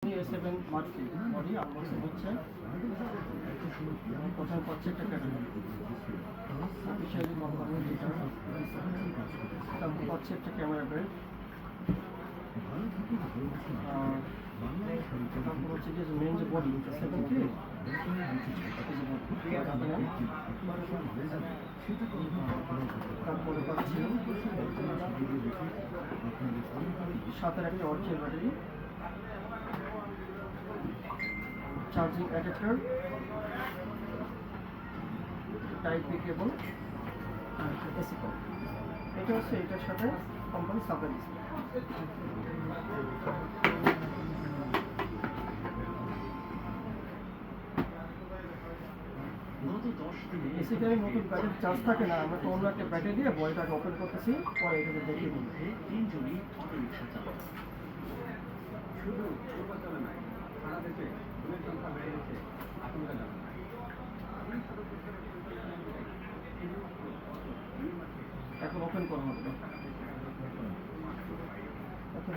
A7 Mark III body unboxing হচ্ছে। প্রথমে পাচ্ছি একটা ক্যাটাগরি অফিসিয়ালি কোম্পানির যেটা, তারপর পাচ্ছি একটা ক্যামেরা বেল্ট, তারপর হচ্ছে যে মেন যে বডি A7 III তারপরে পাচ্ছি সাথে একটা original battery, charging adapter, type B cable আর এসি কল। এটা হচ্ছে এটার সাথে কোম্পানি সাপ্লাই দিচ্ছে। বেসিক্যালি নতুন ব্যাটারি চার্জ থাকে না, আমরা তো অন্য একটা ব্যাটারি দিয়ে বডিটাকে ওপেন করতেছি, পরে এটাকে দেখিয়ে দিই। শুধু সারা দেশে রোগীর সংখ্যা বেড়ে গেছে, আশঙ্কা জানানো এখন ওপেন করা হবে না। আচ্ছা